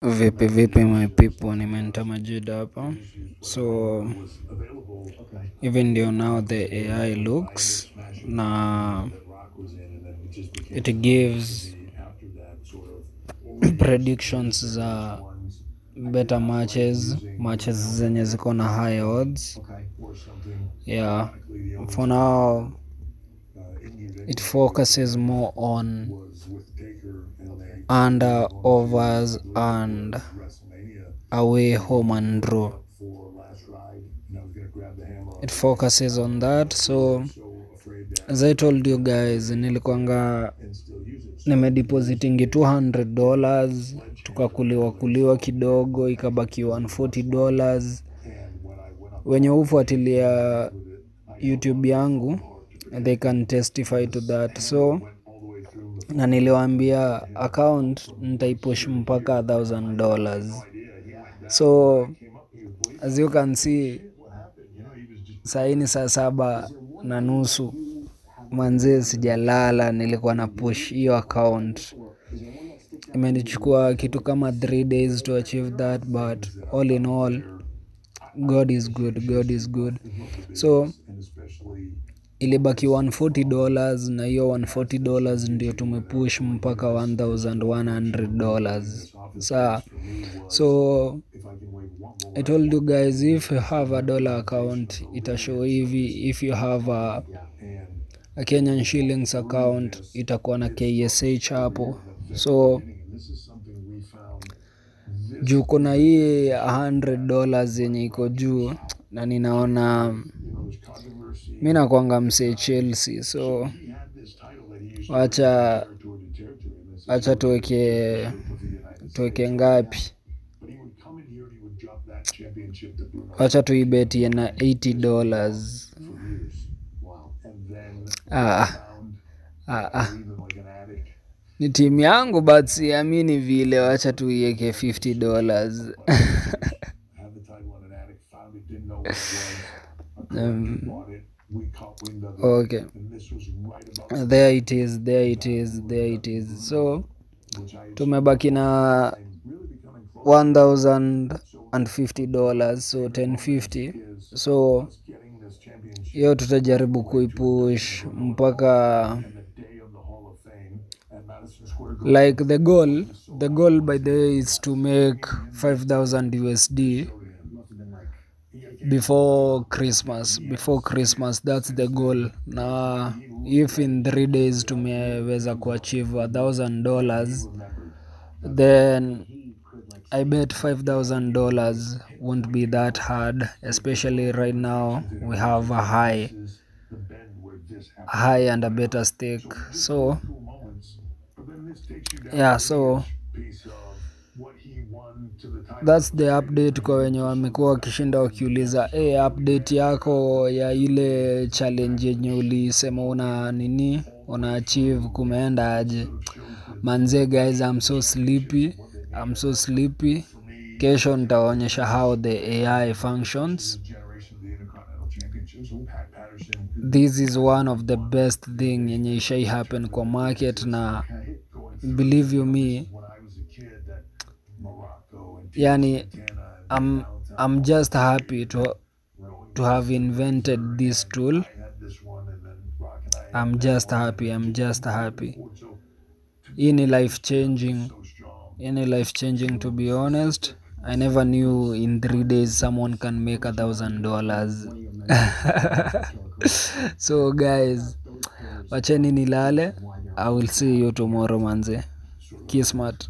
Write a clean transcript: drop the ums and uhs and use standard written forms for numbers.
Vipi my people, nimeenta Majid hapa. So even ndio now the AI looks na it gives predictions za better matches zenye ziko na high odds. Yeah, for now it focuses more on under, overs and away, home and draw. It focuses on that. So as I told you guys, nilikuanga nimedepositingi $200, tukakuliwa kidogo, ikabaki $140. Wenye hufuatilia YouTube yangu, they can testify to that. So na niliwaambia account nitaipush mpaka $1,000. So as you can see, sahi ni saa 7:30 manze, sijalala, nilikuwa na push hiyo account. Imenichukua kitu kama 3 days to achieve that, but all in all, God is good. So ilibaki $140 na hiyo $140 ndio tumepush mpaka $1,100. So I told you guys, if you have a dollar account itashow hivi, if you have a Kenyan shillings account itakuwa na KSH hapo. So juu kuna hii $100 yenye iko juu, na ninaona mimi nakuanga msee Chelsea, so wacha tuweke ngapi, wacha tuibeti na $80. Ni timu yangu but siamini vile, wacha tuiweke $50. Okay, there it is. So tumebaki na $1,050, so $1,050. So hiyo tutajaribu kuipush mpaka, like the goal by the way is to make 5,000 USD before Christmas. That's the goal. Na if in 3 days tumeweza kuachieve $1,000, then I bet $5,000 won't be that hard, especially right now we have a high and a better stake. So yeah, so that's the update kwa wenye wamekuwa wakishinda wakiuliza update yako ya ile challenge yenye ulisema una achieve kumeenda aje. Manze guys, I'm so sleepy. Kesho nitawaonyesha how the AI functions. This is one of the best thing yenye ishai happen kwa market, na believe you me, yani I'm just happy to have invented this tool. I'm just happy. Hii ni life changing, to be honest. I never knew in 3 days someone can make $1,000. So guys, wacheni nilale. I will see you tomorrow manze. Kismat.